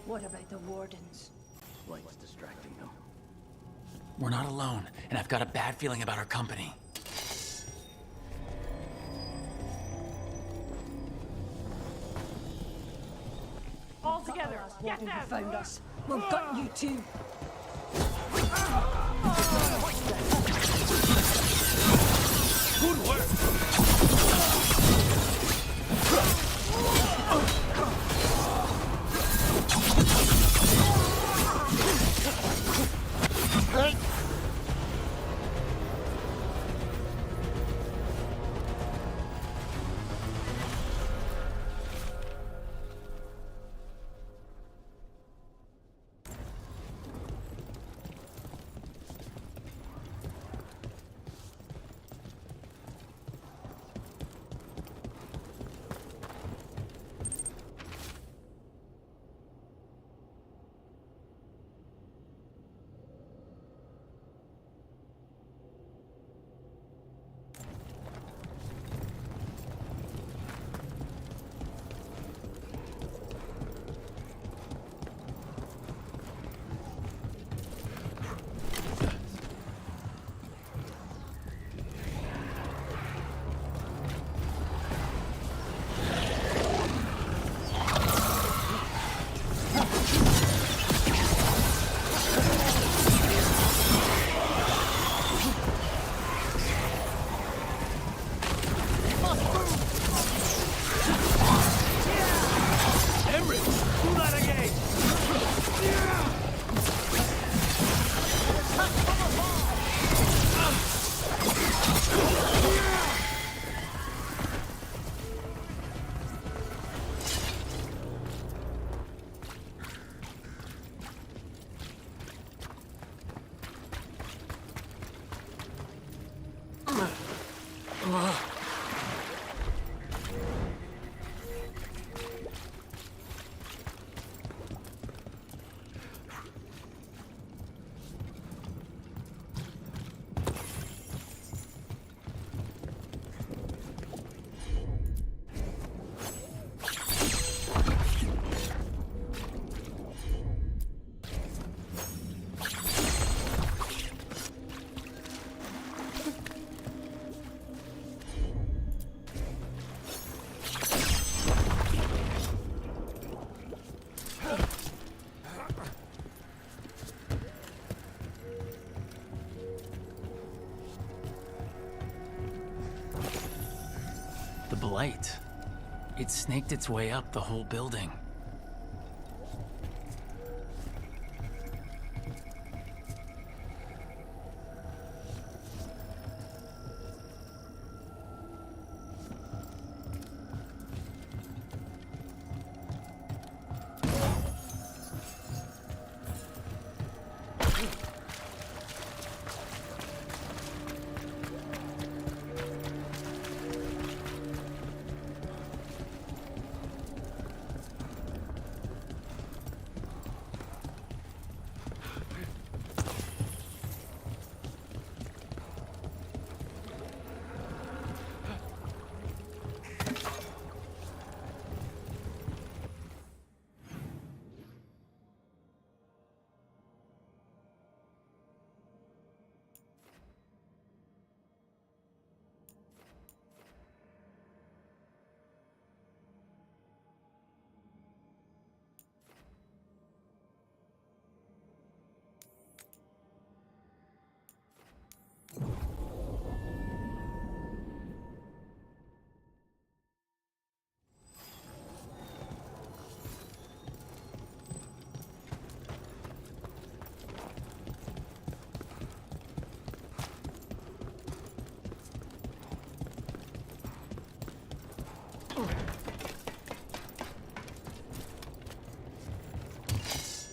What about the wardens? Light's distracting them. We're not alone, and I've got a bad feeling about our company. All together, get them! Found us. We've got you too. Good work! The blight. It snaked its way up the whole building.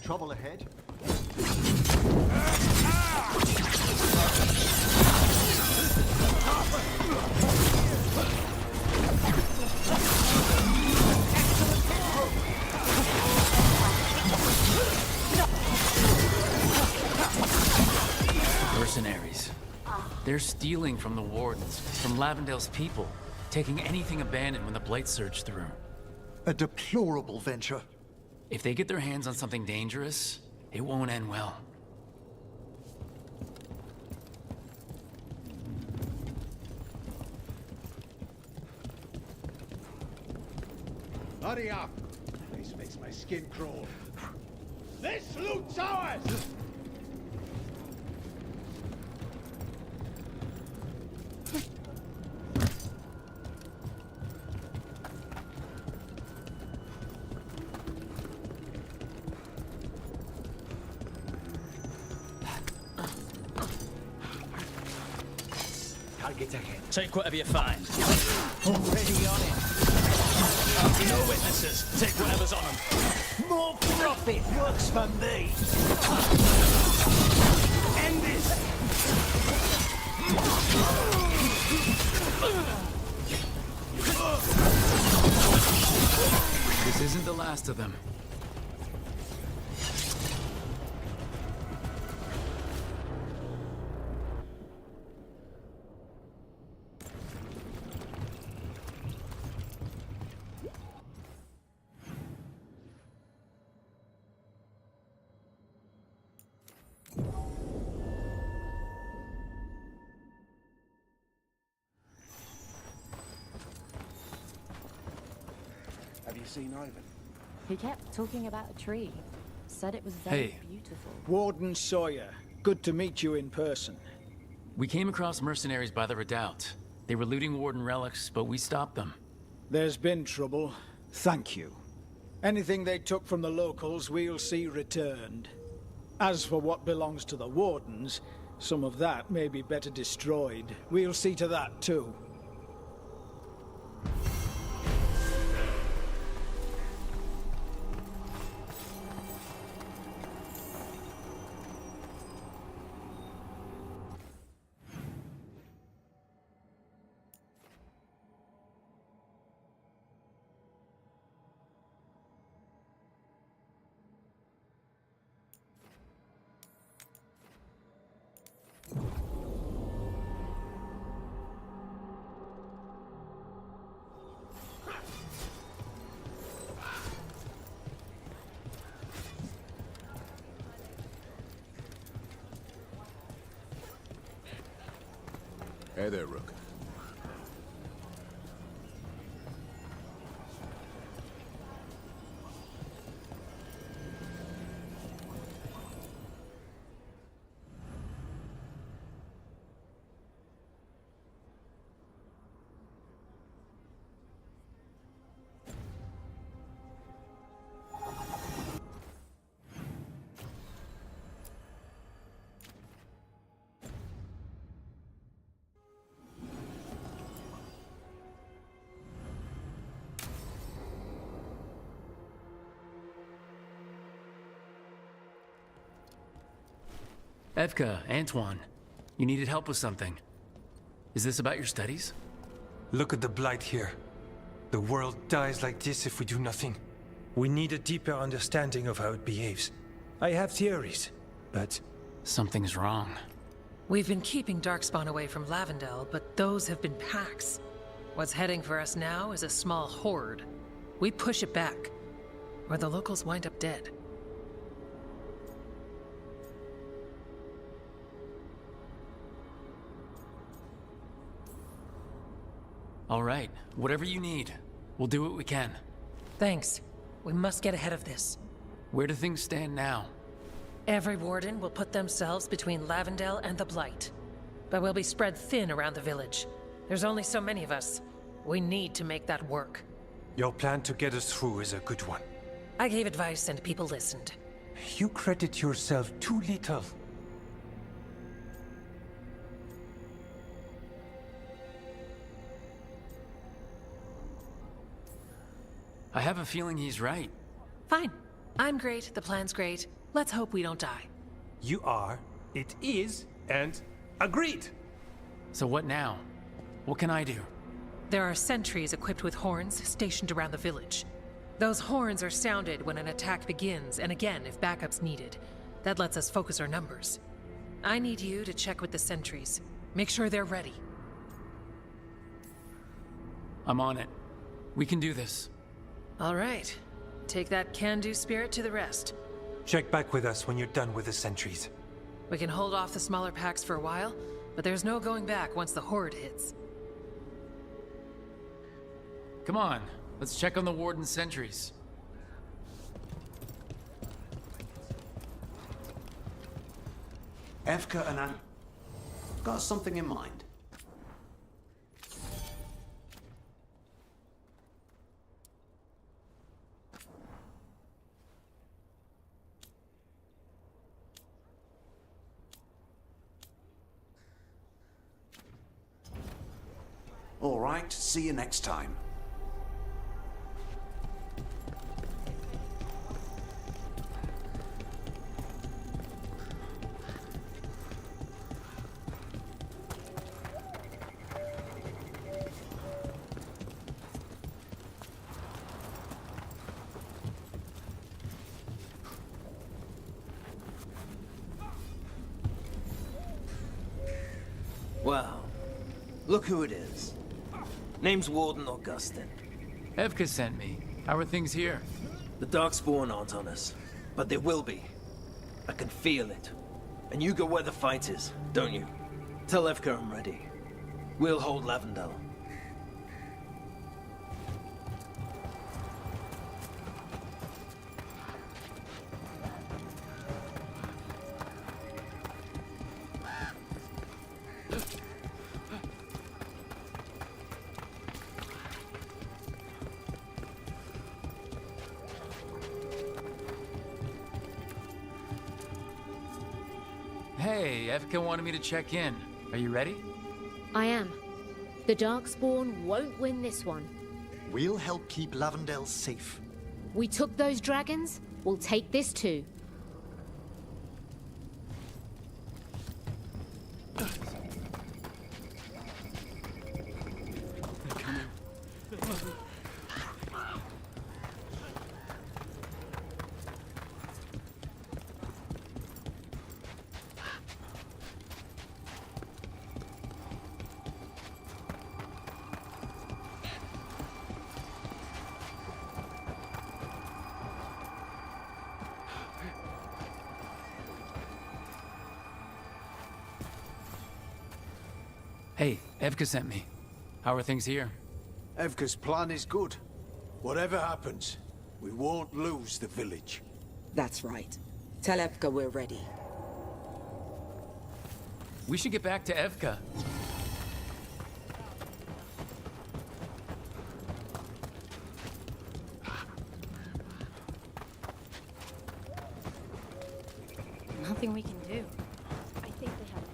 Trouble ahead? Mercenaries. They're stealing from the wardens, from Lavendale's people, taking anything abandoned when the blight surged through. A deplorable venture. If they get their hands on something dangerous, it won't end well. Hurry up! This makes my skin crawl. This loot's ours! Target ahead. Take whatever you find. Already on it. No witnesses. Take whatever's on them. More profit works for me. End this. This isn't the last of them. Have you seen Ivan? He kept talking about a tree. Said it was very Hey. beautiful. Warden Sawyer, good to meet you in person. We came across mercenaries by the redoubt. They were looting Warden relics, but we stopped them. There's been trouble. Thank you. Anything they took from the locals, we'll see returned. As for what belongs to the Wardens, some of that may be better destroyed. We'll see to that too. Hey there, Rook. Evka, Antoine, you needed help with something. Is this about your studies? Look at the blight here. The world dies like this if we do nothing. We need a deeper understanding of how it behaves. I have theories, but... Something's wrong. We've been keeping Darkspawn away from Lavendel, but those have been packs. What's heading for us now is a small horde. We push it back, or the locals wind up dead. All right, whatever you need. We'll do what we can. Thanks. We must get ahead of this. Where do things stand now? Every warden will put themselves between Lavendel and the Blight. But we'll be spread thin around the village. There's only so many of us. We need to make that work. your plan to get us through is a good one. I gave advice and people listened. You credit yourself too little. I have a feeling he's right. Fine. I'm great, the plan's great. Let's hope we don't die. You are, it is, and agreed! So what now? What can I do? There are sentries equipped with horns stationed around the village. Those horns are sounded when an attack begins, and again if backup's needed. That lets us focus our numbers. I need you to check with the sentries. Make sure they're ready. I'm on it. We can do this. All right. Take that can-do spirit to the rest. Check back with us when you're done with the sentries. We can hold off the smaller packs for a while, but there's no going back once the horde hits. Come on, let's check on the Warden's sentries. Evka and Ann got something in mind. All right, see you next time. Well, look who it is. Name's Warden Augustin. Evka sent me. How are things here? The Darkspawn aren't on us, but they will be. I can feel it. And you go where the fight is, don't you? Tell Evka I'm ready. We'll hold Lavendel. Hey, Evka wanted me to check in. Are you ready? I am. The Darkspawn won't win this one. We'll help keep Lavendel safe. We took those dragons, we'll take this too. Hey, Evka sent me. How are things here? Evka's plan is good. Whatever happens, we won't lose the village. That's right. Tell Evka we're ready. We should get back to Evka. Nothing we can do. I think they have.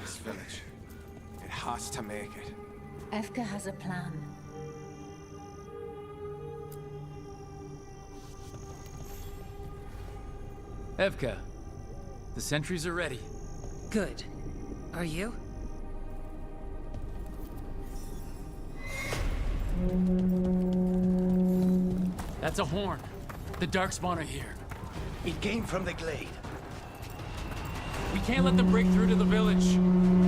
This village, it has to make it. Evka has a plan. Evka, the sentries are ready. Good. Are you? That's a horn. The Darkspawn are here. It came from the glade. We can't let them break through to the village.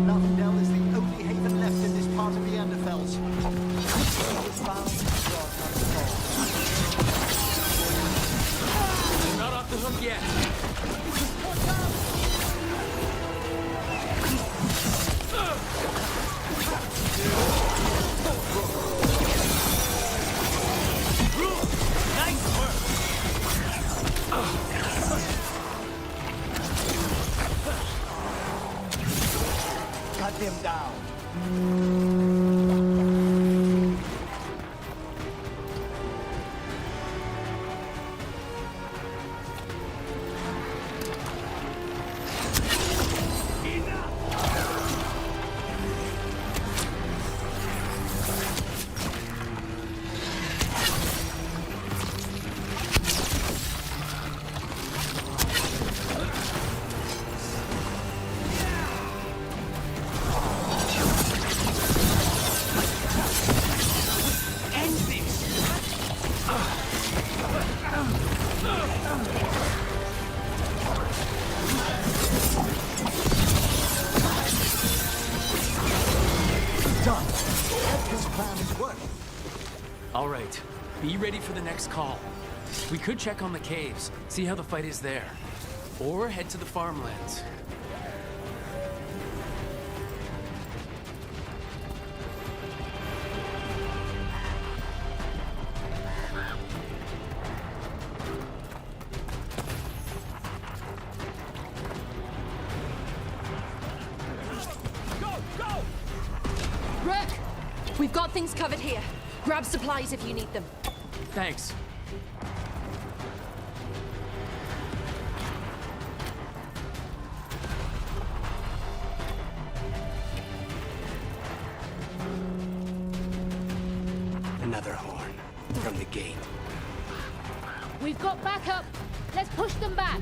Lavendel is the only haven left in this part of the Anderfells. They're not off the hook yet. Nice work! Cut them down. All right. Be ready for the next call. We could check on the caves, see how the fight is there. Or head to the farmlands. Rook! We've got things covered here. Grab supplies if you need them. Thanks. Another horn from the gate. We've got backup. Let's push them back.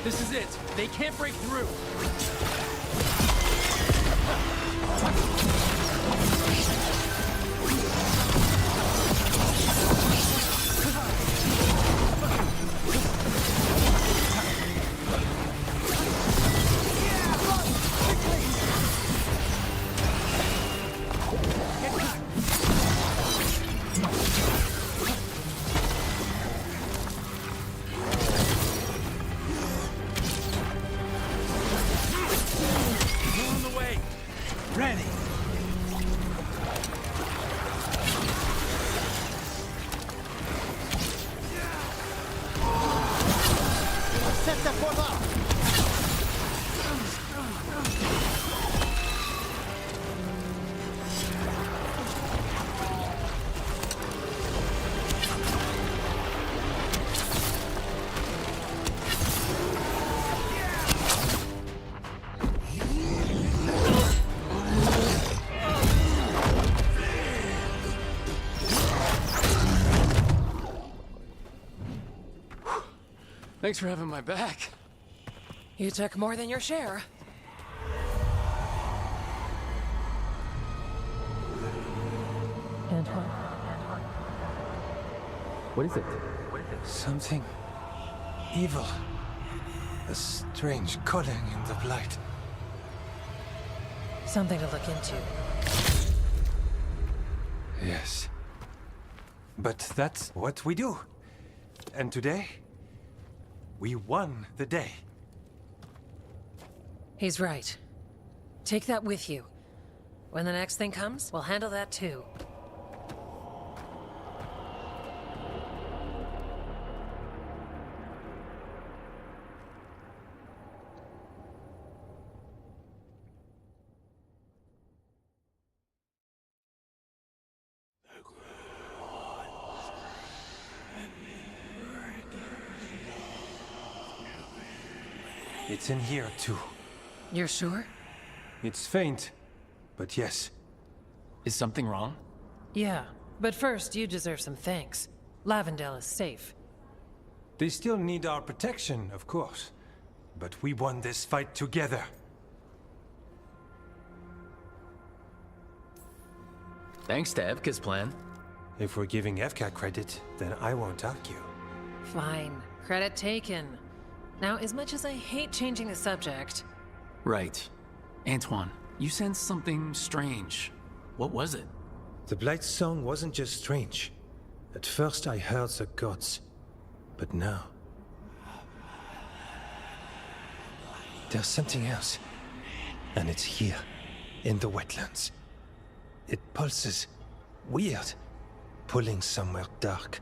This is it. They can't break through. Thanks for having my back. You took more than your share. Antoine. What is it? Something evil. A strange calling in the blight. Something to look into. Yes. But that's what we do. And today, we won the day. He's right. Take that with you. When the next thing comes, we'll handle that too. It's in here, too. You're sure? It's faint, but yes. Is something wrong? Yeah, but first, you deserve some thanks. Lavendale is safe. They still need our protection, of course. But we won this fight together. Thanks to Evka's plan. If we're giving Evka credit, then I won't argue. Fine. Credit taken. Now, as much as I hate changing the subject... Right. Antoine, you sensed something strange. What was it? The Blight's song wasn't just strange. At first I heard the gods. But now... there's something else. And it's here, in the wetlands. It pulses. Weird. Pulling somewhere dark.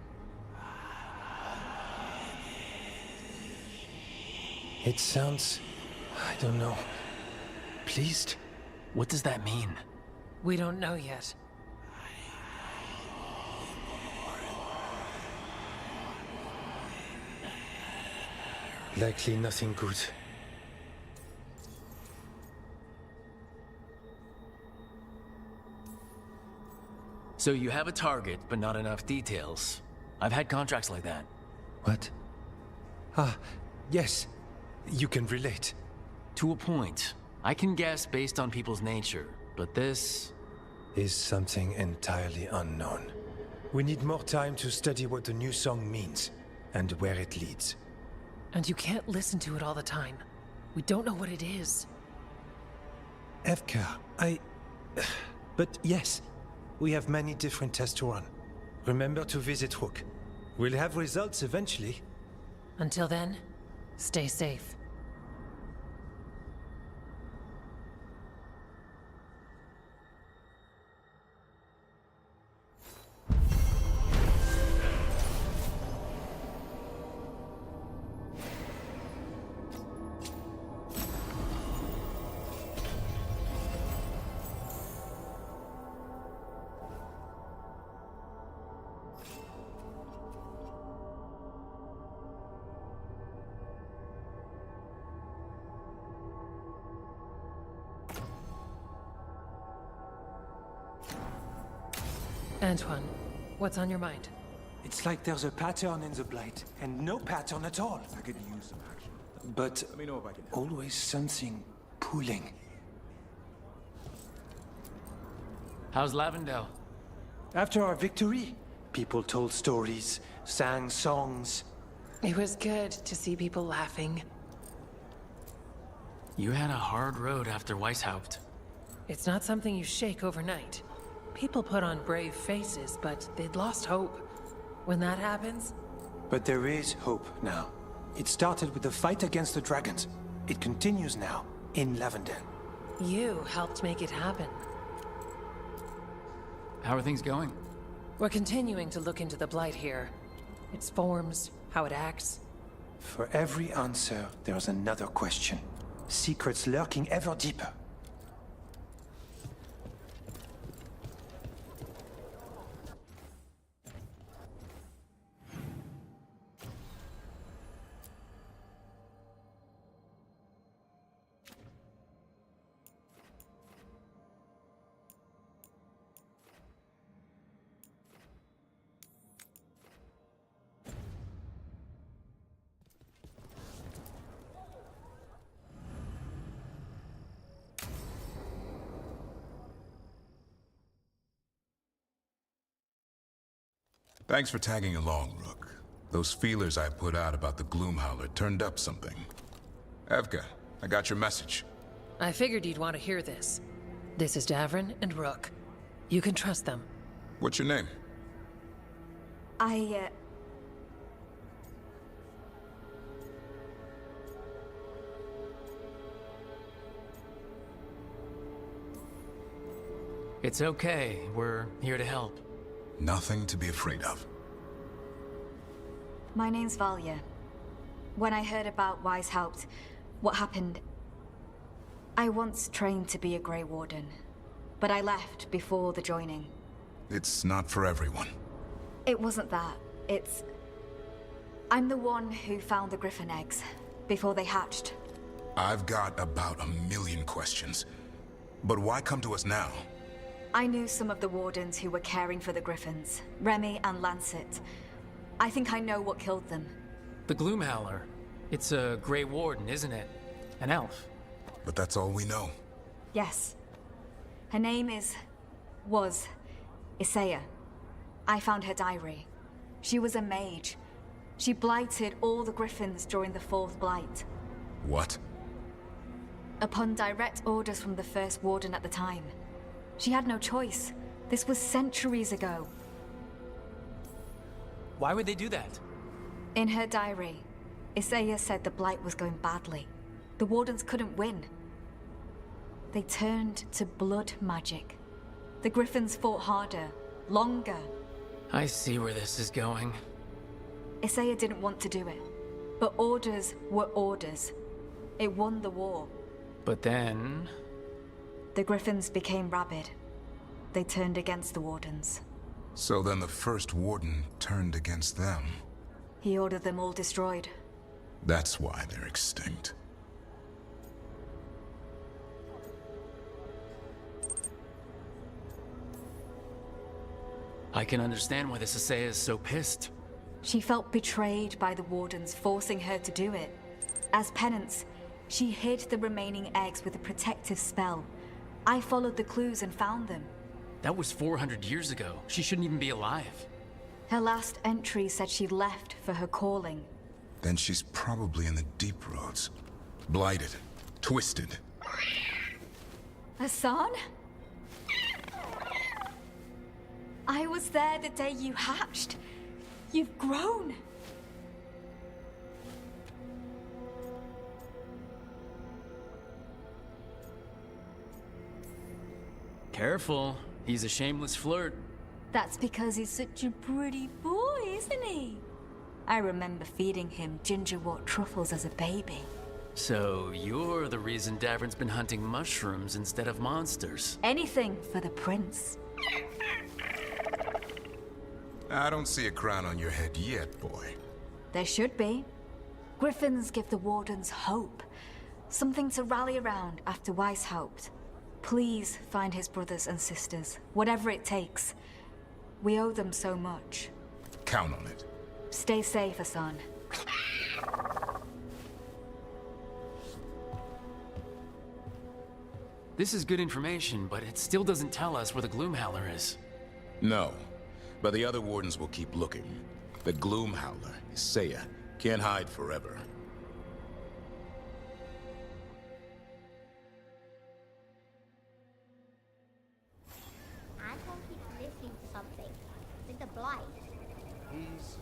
It sounds... I don't know. Pleased? What does that mean? We don't know yet. Likely nothing good. So you have a target, but not enough details. I've had contracts like that. What? Ah, yes. You can relate. To a point. I can guess based on people's nature, but this... is something entirely unknown. We need more time to study what the new song means, and where it leads. And you can't listen to it all the time. We don't know what it is. Evka, But yes, we have many different tests to run. Remember to visit Rook. We'll have results eventually. Until then, stay safe. Antoine, what's on your mind? It's like there's a pattern in the Blight, and no pattern at all. I could use some action. But Let me know if I can help. always something pulling. How's Lavendale? After our victory, people told stories, sang songs. It was good to see people laughing. You had a hard road after Weishaupt. It's not something you shake overnight. People put on brave faces, but they'd lost hope. When that happens... But there is hope now. It started with the fight against the dragons. It continues now, in Lavendale. You helped make it happen. How are things going? We're continuing to look into the Blight here. Its forms, how it acts. For every answer, there's another question. Secrets lurking ever deeper. Thanks for tagging along, Rook. Those feelers I put out about the Gloomhowler turned up something. Evka, I got your message. I figured you'd want to hear this. This is Davrin and Rook. You can trust them. What's your name? It's okay. We're here to help. Nothing to be afraid of. My name's Valya. When I heard about Weishaupt, what happened... I once trained to be a Grey Warden, but I left before the joining. It's not for everyone. It wasn't that. It's... I'm the one who found the Griffin eggs, before they hatched. I've got about 1,000,000 questions. But why come to us now? I knew some of the Wardens who were caring for the Griffins, Remy and Lancet. I think I know what killed them. The Gloomhowler. It's a Grey Warden, isn't it? An elf. But that's all we know. Yes. Her name was Isaiah. I found her diary. She was a mage. She blighted all the Griffins during the Fourth Blight. What? Upon direct orders from the First Warden at the time. She had no choice. This was centuries ago. Why would they do that? In her diary, Isaiah said the Blight was going badly. The Wardens couldn't win. They turned to blood magic. The Griffins fought harder, longer. I see where this is going. Isaiah didn't want to do it. But orders were orders. It won the war. But then... The Griffins became rabid. They turned against the Wardens. So then the First Warden turned against them. He ordered them all destroyed. That's why they're extinct. I can understand why this Isaiah is so pissed. She felt betrayed by the Wardens, forcing her to do it. As penance, she hid the remaining eggs with a protective spell. I followed the clues and found them. That was 400 years ago. She shouldn't even be alive. Her last entry said she left for her calling. Then she's probably in the deep roads. Blighted. Twisted. Hassan? I was there the day you hatched. You've grown. Careful. He's a shameless flirt. That's because he's such a pretty boy, isn't he? I remember feeding him gingerwort truffles as a baby. So you're the reason Davern's been hunting mushrooms instead of monsters. Anything for the prince. I don't see a crown on your head yet, boy. There should be. Griffins give the Wardens hope. Something to rally around after Weishaupt. Please find his brothers and sisters, whatever it takes. We owe them so much. Count on it. Stay safe, Hassan. This is good information, but it still doesn't tell us where the Gloomhowler is. No, but the other Wardens will keep looking. The Gloomhowler, Isaiah, can't hide forever. Anton keeps listening to something. With the blight. He's...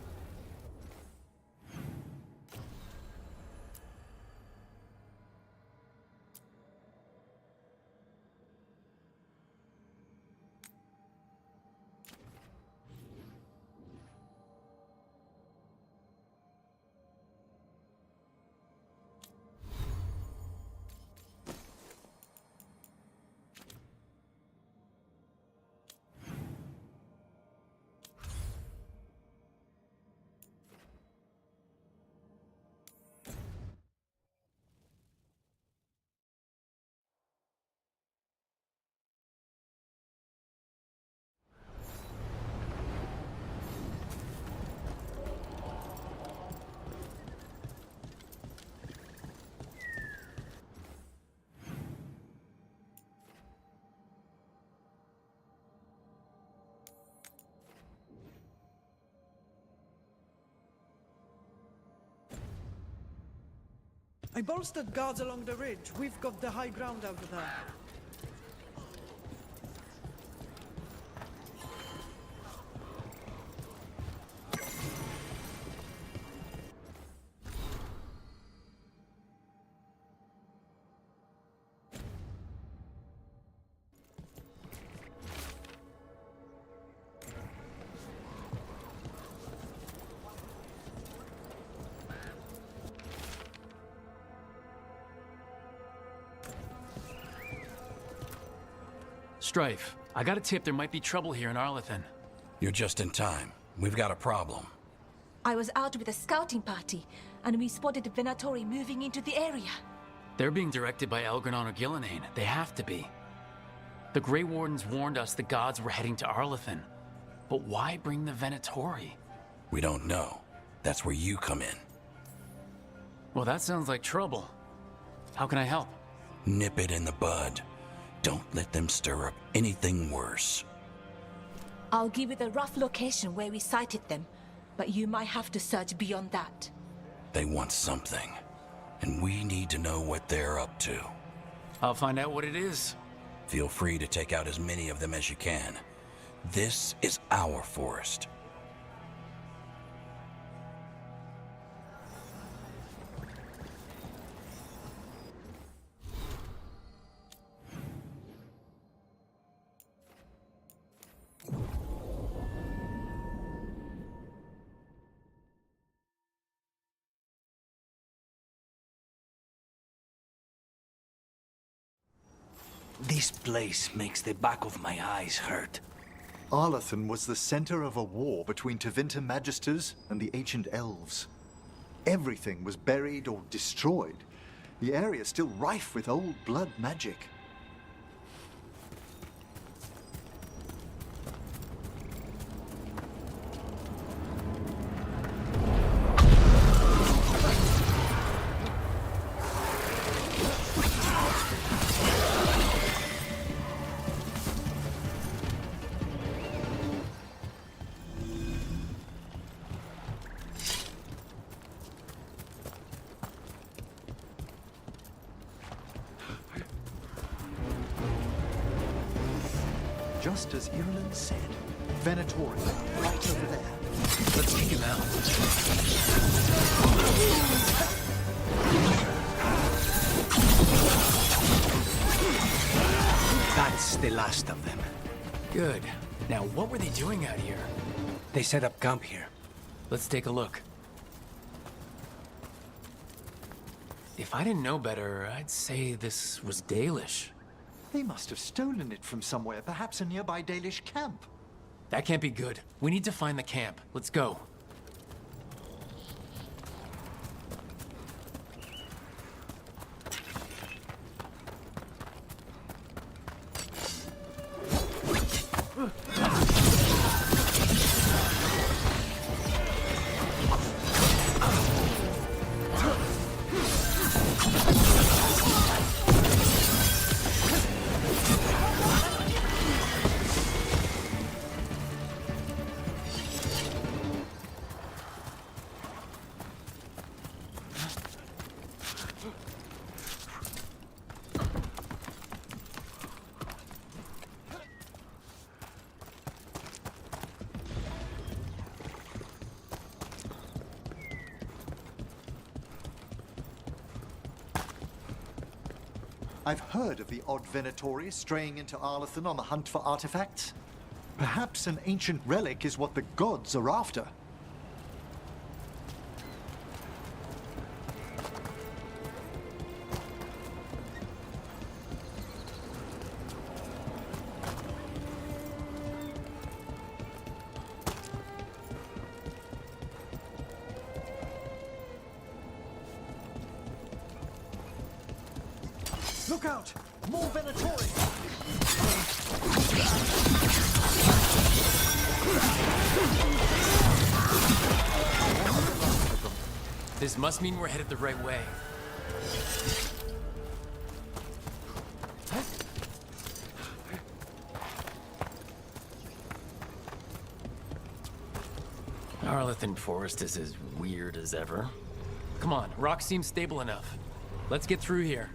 I bolstered guards along the ridge. We've got the high ground over there. Strife, I got a tip there might be trouble here in Arlethan. You're just in time. We've got a problem. I was out with a scouting party, and we spotted the Venatori moving into the area. They're being directed by Elgranon or Gillenane. They have to be. The Grey Wardens warned us the gods were heading to Arlethan. But why bring the Venatori? We don't know. That's where you come in. Well, that sounds like trouble. How can I help? Nip it in the bud. Don't let them stir up anything worse. I'll give you the rough location where we sighted them, but you might have to search beyond that. They want something, and we need to know what they're up to. I'll find out what it is. Feel free to take out as many of them as you can. This is our forest. This place makes the back of my eyes hurt. Arlethan was the center of a war between Tevinter Magisters and the ancient elves. Everything was buried or destroyed. The area is still rife with old blood magic. just as Ireland said. Venatorium, right over there. Let's take him out. That's the last of them. Good. Now, what were they doing out here? They set up camp here. Let's take a look. If I didn't know better, I'd say this was Dalish. They must have stolen it from somewhere, perhaps a nearby Dalish camp. That can't be good. We need to find the camp. Let's go. I've heard of the odd Venatori straying into Arlathan on the hunt for artifacts. Perhaps an ancient relic is what the gods are after. Look out! More Venatori! This must mean we're headed the right way. Arlathan Forest is as weird as ever. Come on, rock seems stable enough. Let's get through here.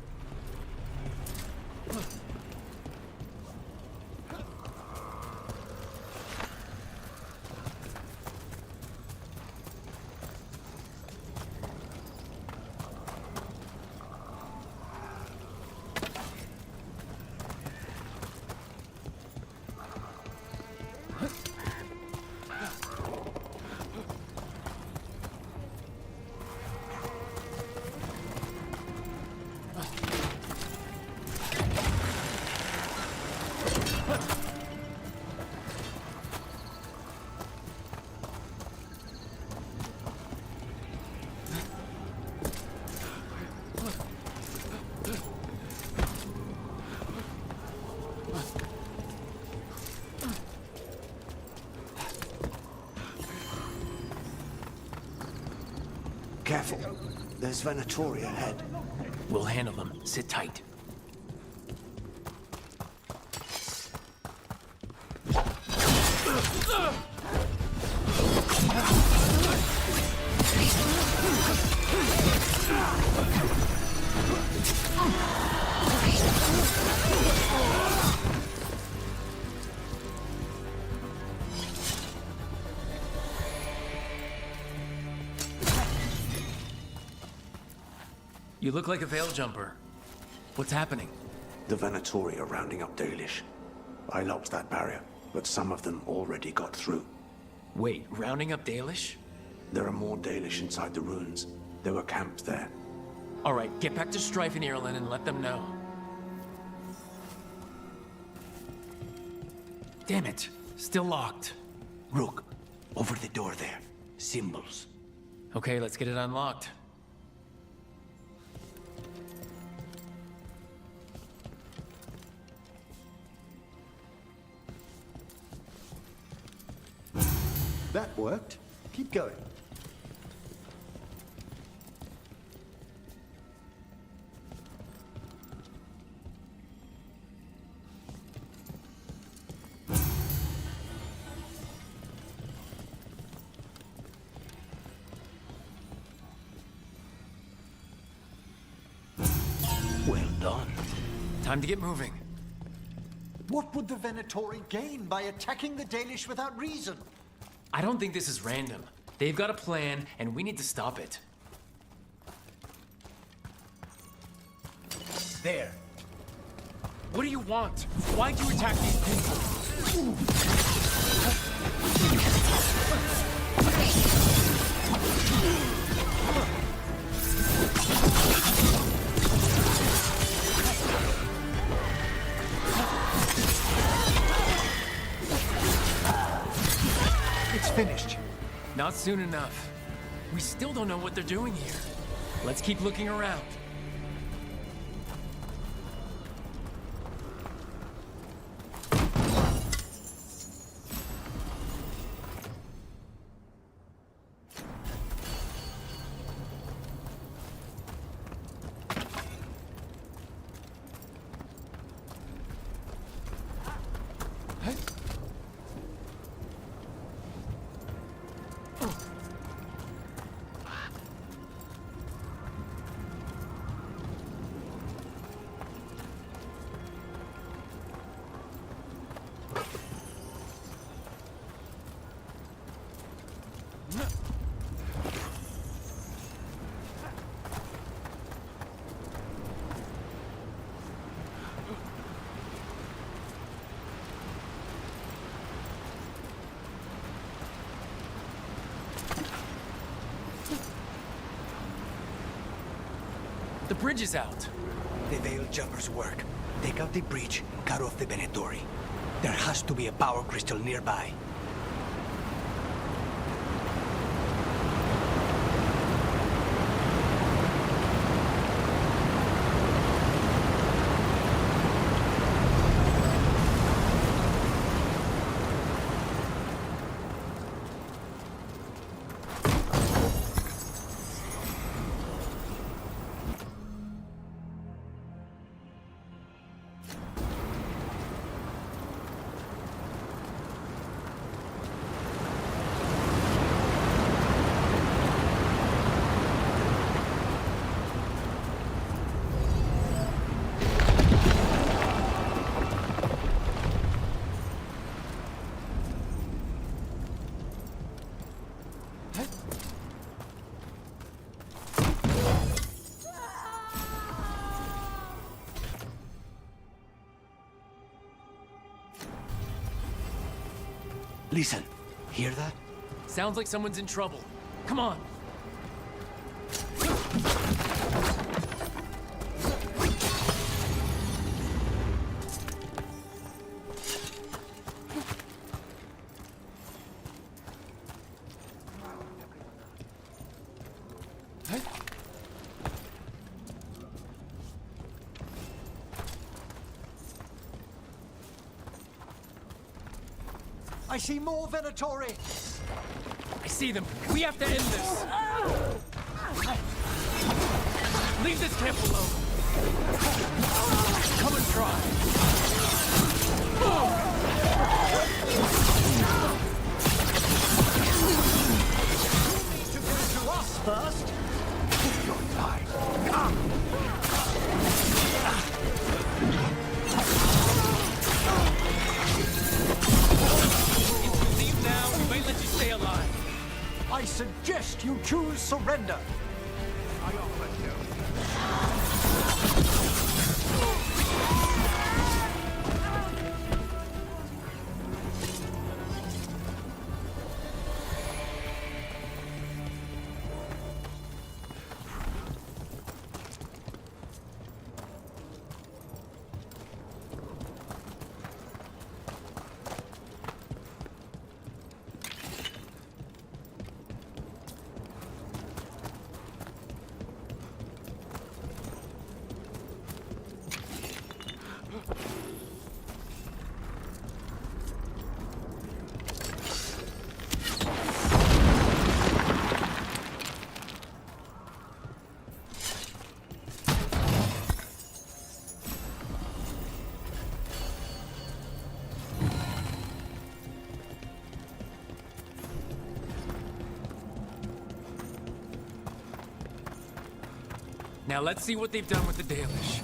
Careful. There's Venatori ahead. We'll handle them. Sit tight. You look like a veil jumper. What's happening? The Venatori are rounding up Dalish. I locked that barrier, but some of them already got through. Wait, rounding up Dalish? There are more Dalish inside the ruins. They were camped there. All right, get back to Strife and Ireland and let them know. Damn it, still locked. Rook, over the door there. Symbols. Okay, let's get it unlocked. That worked. Keep going. Well done. Time to get moving. What would the Venatori gain by attacking the Dalish without reason? I don't think this is random. They've got a plan, and we need to stop it. There. What do you want? Why'd you attack these people? It's finished. Not soon enough. We still don't know what they're doing here. Let's keep looking around. The bridge is out. The Veil Jumpers work. Take out the breach, cut off the Venatori. There has to be a power crystal nearby. Listen, hear that? Sounds like someone's in trouble. Come on. I see more Venatori! I see them. We have to end this. Leave this camp alone. Come and try. To get to us first! You're fine. Come! I suggest you choose surrender. I offer you. Now let's see what they've done with the Dalish.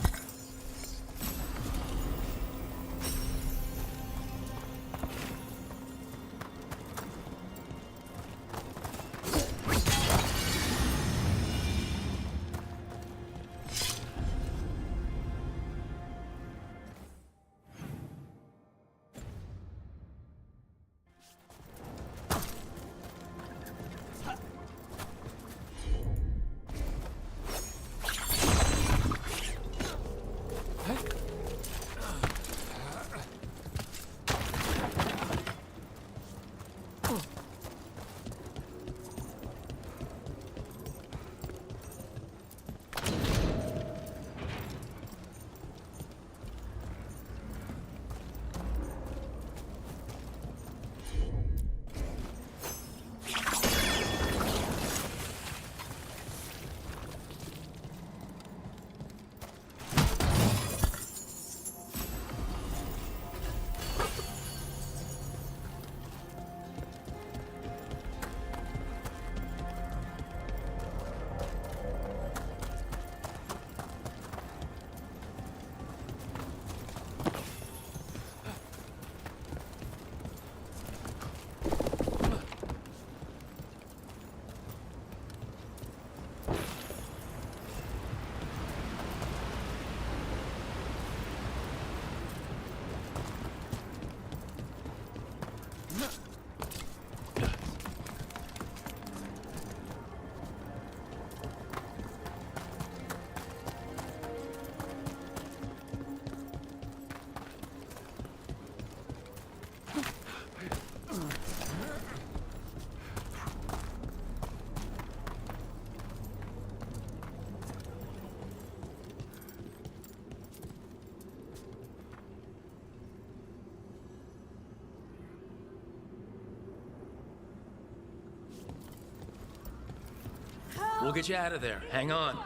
We'll get you out of there. Hang on.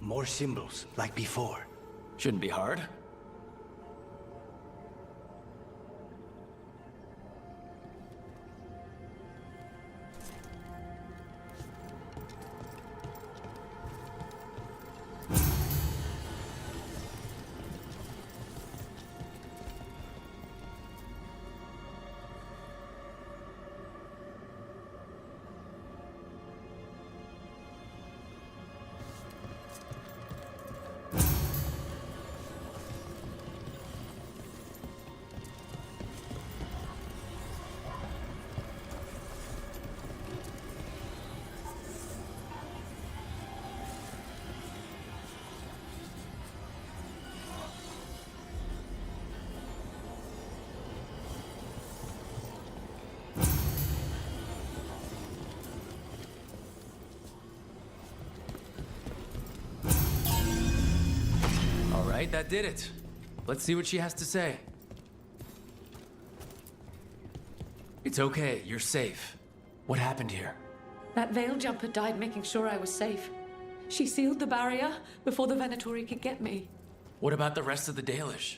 More symbols, like before. Shouldn't be hard. Alright, that did it. Let's see what she has to say. It's okay, you're safe. What happened here? That veil jumper died making sure I was safe. She sealed the barrier before the Venatori could get me. What about the rest of the Dalish?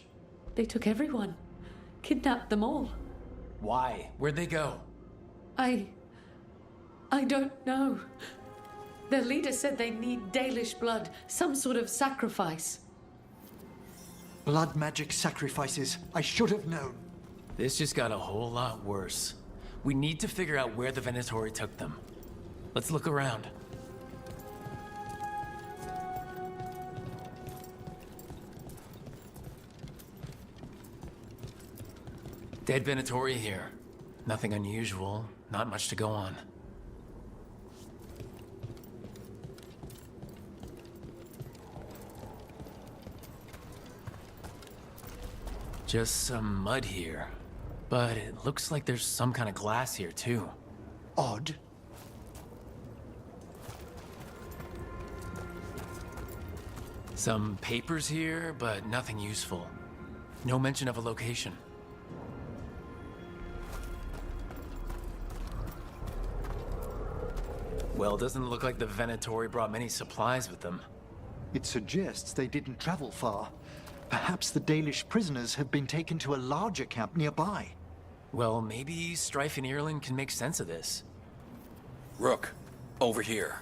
They took everyone. Kidnapped them all. Why? Where'd they go? I don't know. Their leader said they need Dalish blood, some sort of sacrifice. Blood magic sacrifices. I should have known. This just got a whole lot worse. We need to figure out where the Venatori took them. Let's look around. Dead Venatori here. Nothing unusual, not much to go on. Just some mud here. But it looks like there's some kind of glass here, too. Odd. Some papers here, but nothing useful. No mention of a location. Well, it doesn't look like the Venatori brought many supplies with them. It suggests they didn't travel far. Perhaps the Dalish prisoners have been taken to a larger camp nearby. Well, maybe Strife and Ireland can make sense of this. Rook, over here.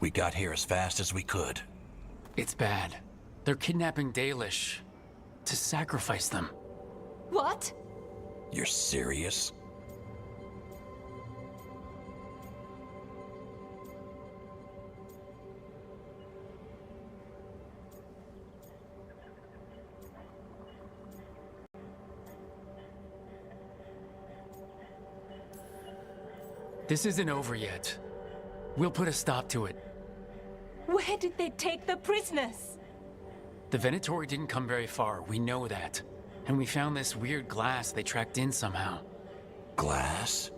We got here as fast as we could. It's bad. They're kidnapping Dalish to sacrifice them. What? You're serious? This isn't over yet. We'll put a stop to it. Where did they take the prisoners? The Venatori didn't come very far, we know that. And we found this weird glass they tracked in somehow. Glass?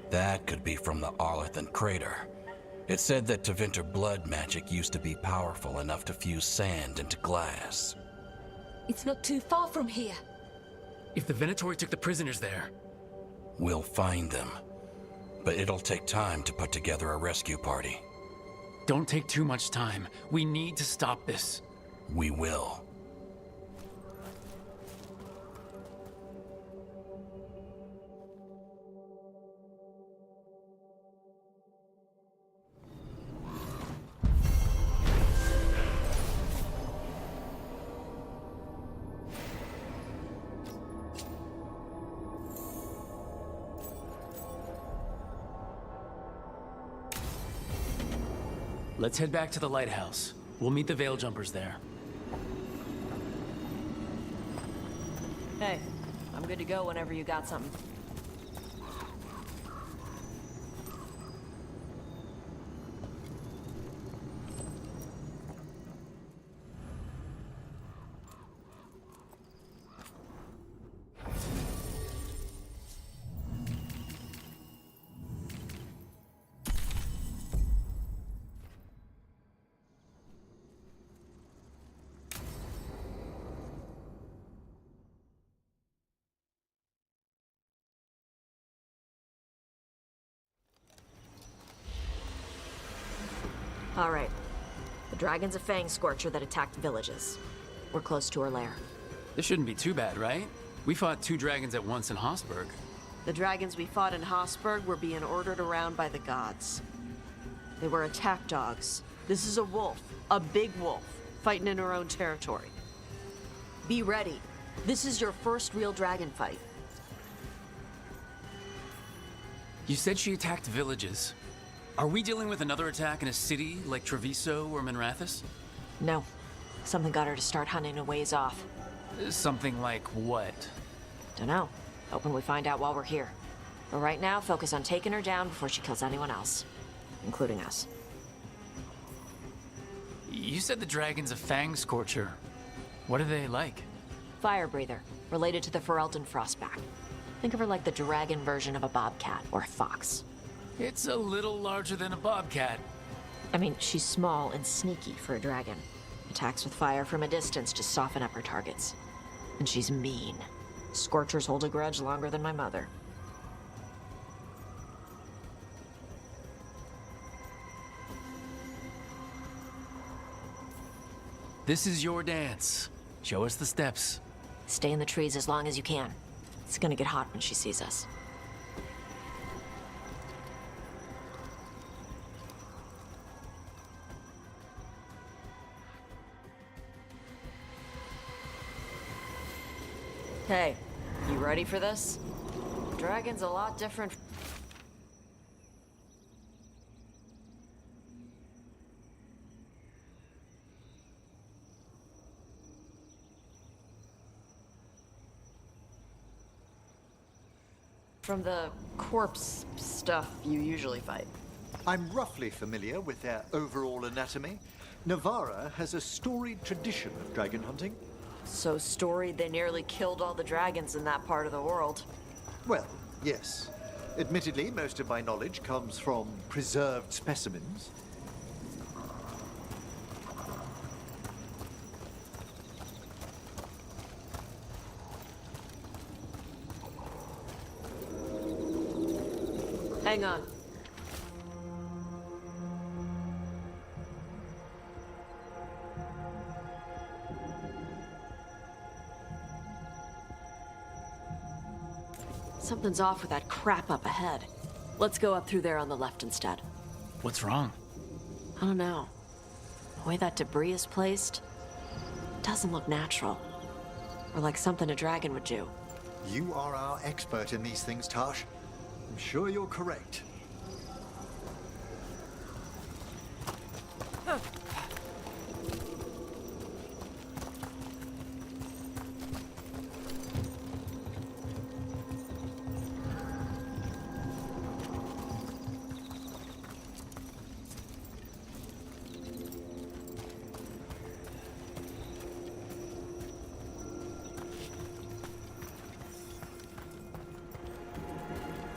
That could be from the Arlethan crater. It said that Tevinter blood magic used to be powerful enough to fuse sand into glass. It's not too far from here. If the Venatori took the prisoners there... We'll find them. But it'll take time to put together a rescue party. Don't take too much time. We need to stop this. We will. Let's head back to the lighthouse. We'll meet the Veil Jumpers there. Hey, I'm good to go whenever you got something. All right. The dragon's a fang scorcher that attacked villages. We're close to her lair. This shouldn't be too bad, right? We fought 2 dragons at once in Hossberg. The dragons we fought in Hossberg were being ordered around by the gods. They were attack dogs. This is a wolf, a big wolf, fighting in her own territory. Be ready. This is your first real dragon fight. You said she attacked villages. Are we dealing with another attack in a city like Treviso or Minrathous? No. Something got her to start hunting a ways off. Something like what? Dunno. Hoping we find out while we're here. But right now, focus on taking her down before she kills anyone else. Including us. You said the dragon's a fang scorcher. What are they like? Fire breather, related to the Ferelden frostback. Think of her like the dragon version of a bobcat or a fox. It's a little larger than a bobcat. I mean, she's small and sneaky for a dragon. Attacks with fire from a distance to soften up her targets. And she's mean. Scorchers hold a grudge longer than my mother. This is your dance. Show us the steps. Stay in the trees as long as you can. It's gonna get hot when she sees us. Hey, you ready for this? Dragon's a lot different. From the corpse stuff you usually fight. I'm roughly familiar with their overall anatomy. Navarra has a storied tradition of dragon hunting. So storied they nearly killed all the dragons in that part of the world. Well, yes. Admittedly, most of my knowledge comes from preserved specimens. Hang on. Something's off with that crap up ahead. Let's go up through there on the left instead. What's wrong? I don't know. The way that debris is placed doesn't look natural. Or like something a dragon would do. You are our expert in these things, Tash. I'm sure you're correct.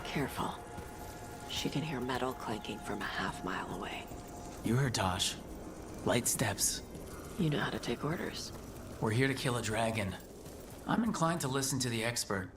Careful. She can hear metal clanking from a half-mile away. You heard Tosh. Light steps. You know how to take orders. We're here to kill a dragon. I'm inclined to listen to the expert.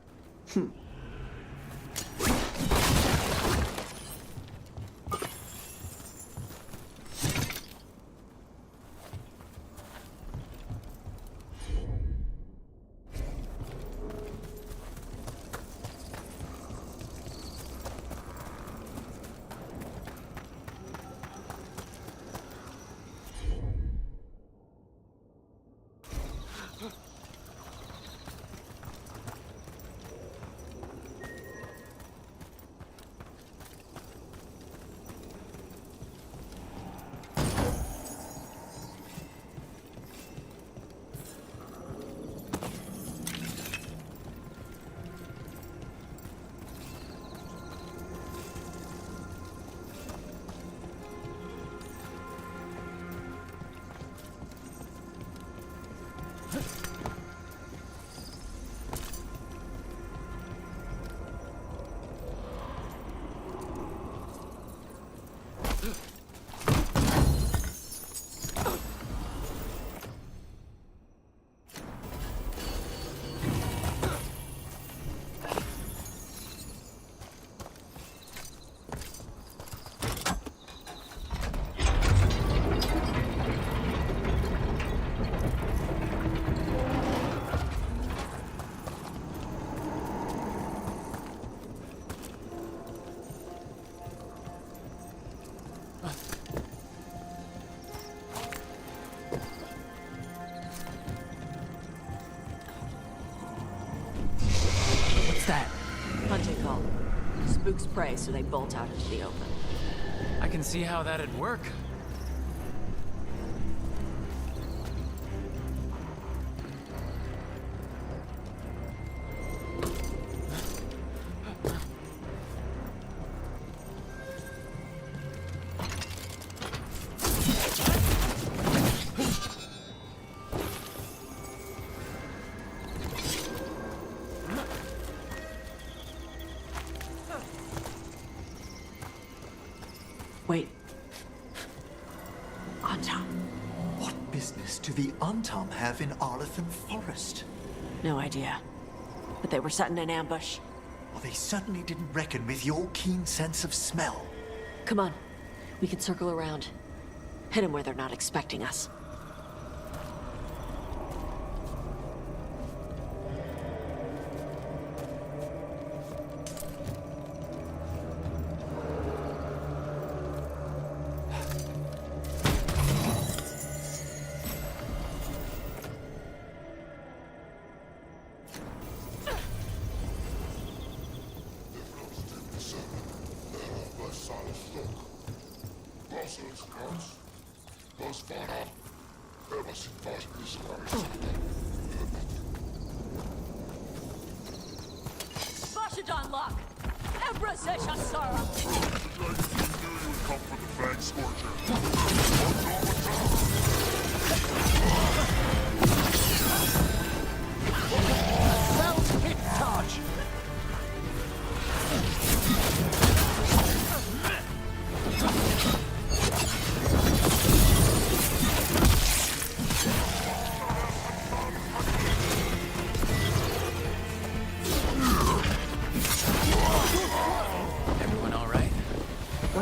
spooks prey, so they bolt out into the open. I can see how that'd work. Wait. Antam. What business do the Antam have in Arlethan Forest? No idea. But they were setting an ambush. Well, they certainly didn't reckon with your keen sense of smell. Come on. We can circle around. Hit them where they're not expecting us.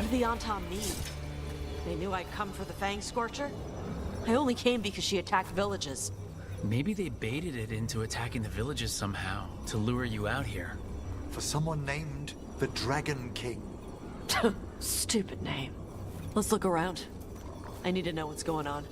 The Antam need? They knew I'd come for the Fang Scorcher? I only came because she attacked villages. Maybe they baited it into attacking the villages somehow, to lure you out here. For someone named the Dragon King. Stupid name. Let's look around. I need to know what's going on.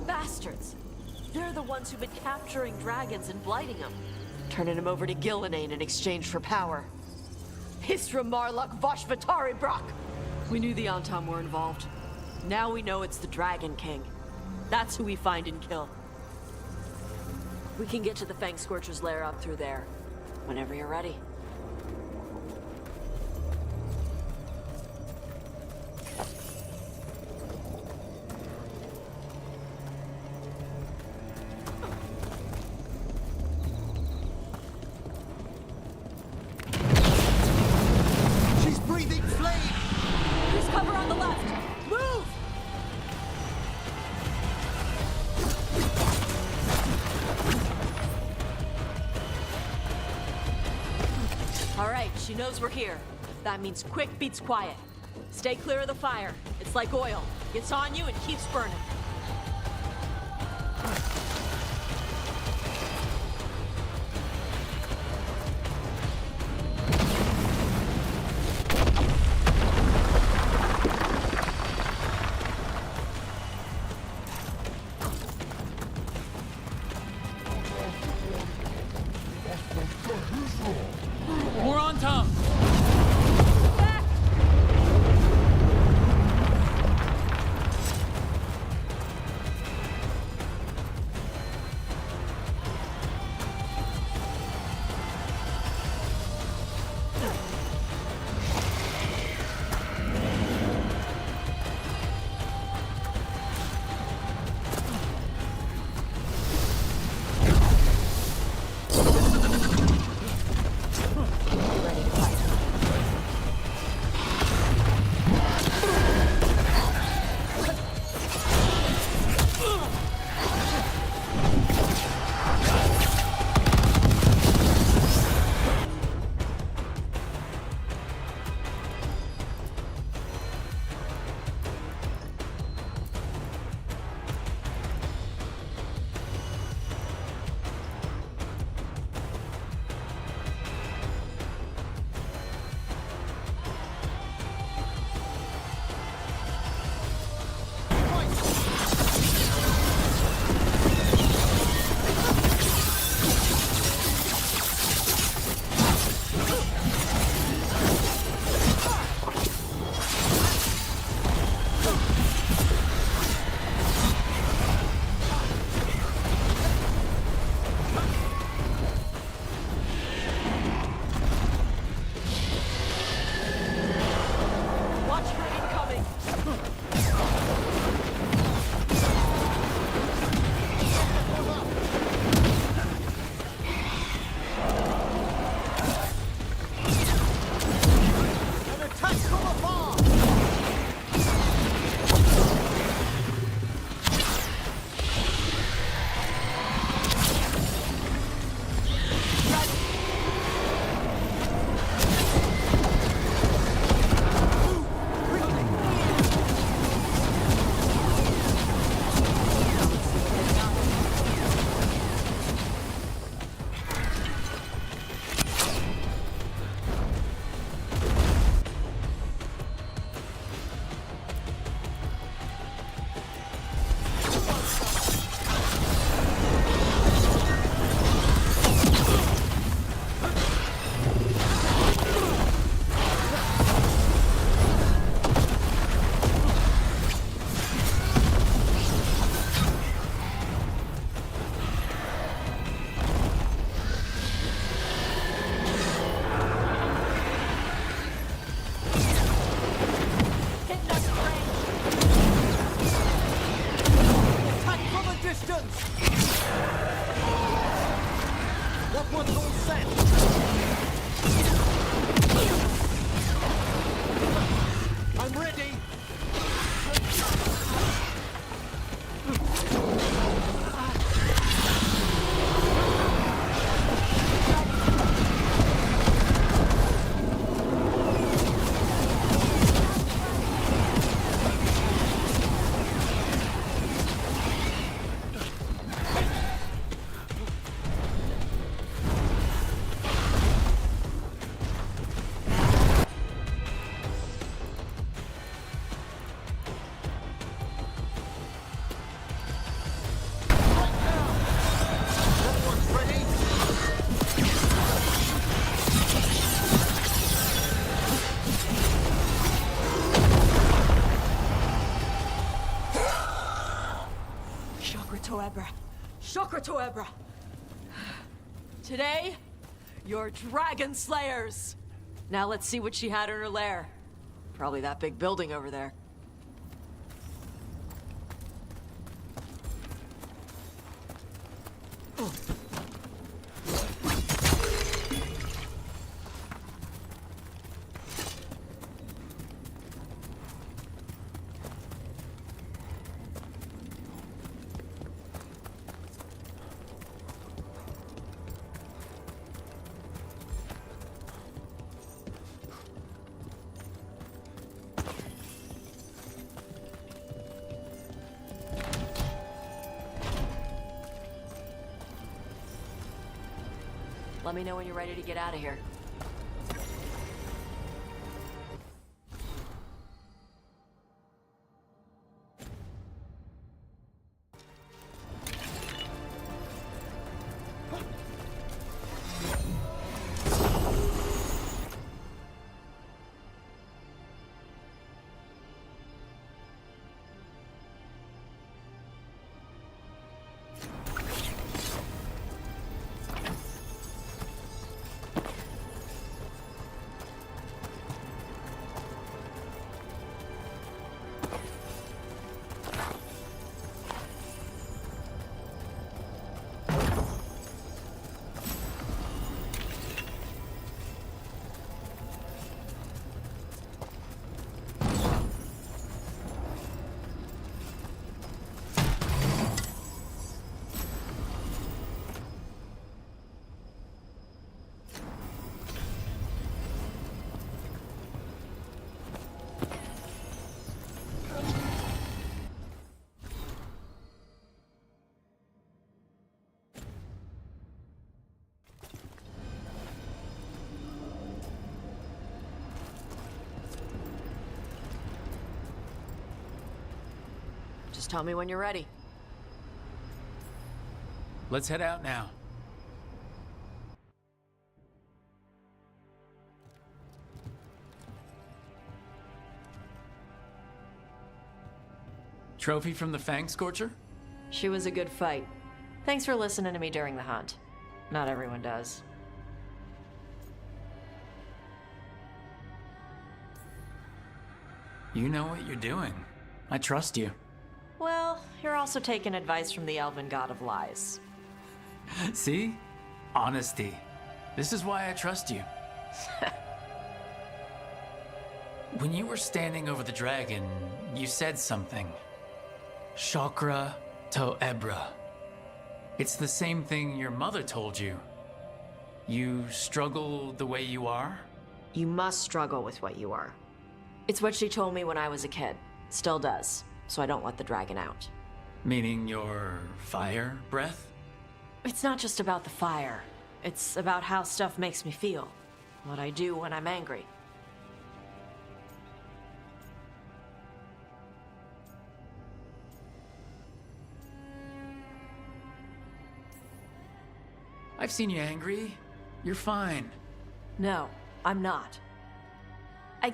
Bastards! They're the ones who've been capturing dragons and blighting them. Turning them over to Gillenane in exchange for power. Hisra Marluk Voshvatari Brock! We knew the Antam were involved. Now we know it's the Dragon King. That's who we find and kill. We can get to the Fang Scorcher's lair up through there. Whenever you're ready. She knows we're here. That means quick beats quiet. Stay clear of the fire. It's like oil. Gets on you and keeps burning. We're on Tom! That one's all set. I'm ready. Chakra Toebra. Today, you're Dragon Slayers. Now let's see what she had in her lair. Probably that big building over there. Let me know when you're ready to get out of here. Just tell me when you're ready. Let's head out now. Trophy from the Fang Scorcher? She was a good fight. Thanks for listening to me during the hunt. Not everyone does. You know what you're doing. I trust you. Well, you're also taking advice from the elven god of lies. See? Honesty. This is why I trust you. When you were standing over the dragon, you said something. Chakra Toebra. It's the same thing your mother told you. You struggle the way you are? You must struggle with what you are. It's what she told me when I was a kid. Still does. So I don't let the dragon out. Meaning your fire breath? It's not just about the fire. It's about how stuff makes me feel. What I do when I'm angry. I've seen you angry. You're fine. No, I'm not. I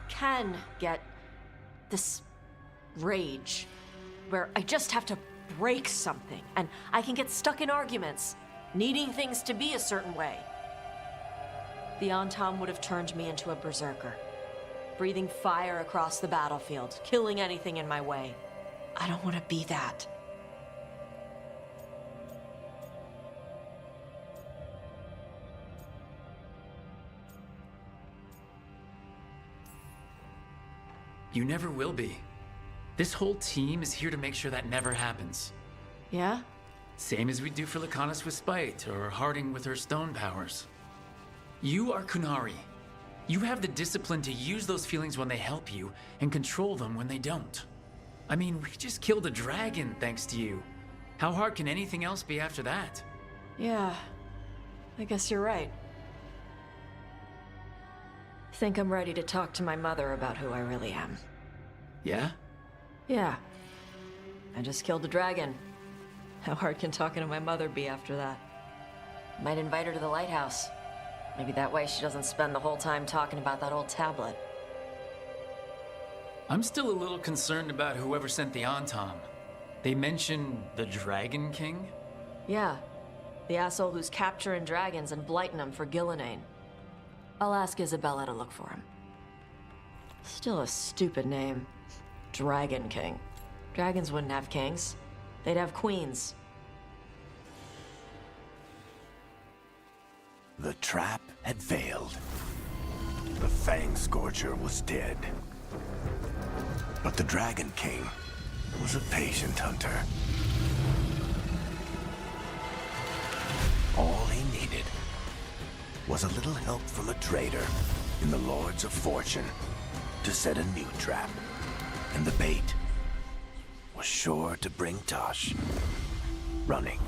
can get this rage where I just have to break something, and I can get stuck in arguments, needing things to be a certain way. The Antam would have turned me into a berserker, breathing fire across the battlefield, killing anything in my way. I don't want to be that. You never will be. This whole team is here to make sure that never happens. Yeah? Same as we do for Lacanus with Spite, or Harding with her stone powers. You are Kunari. You have the discipline to use those feelings when they help you, and control them when they don't. I mean, we just killed a dragon thanks to you. How hard can anything else be after that? Yeah. I guess you're right. Think I'm ready to talk to my mother about who I really am. Yeah? Yeah. I just killed a dragon. How hard can talking to my mother be after that? Might invite her to the lighthouse. Maybe that way she doesn't spend the whole time talking about that old tablet. I'm still a little concerned about whoever sent the Anton. They mentioned the Dragon King? Yeah. The asshole who's capturing dragons and blighting them for Gillinane. I'll ask Isabella to look for him. Still a stupid name. Dragon King. Dragons wouldn't have kings. They'd have queens. The trap had failed. The Fang Scorcher was dead. But the Dragon King was a patient hunter. All he needed was a little help from a trader in the Lords of Fortune to set a new trap. And the bait was sure to bring Tosh running.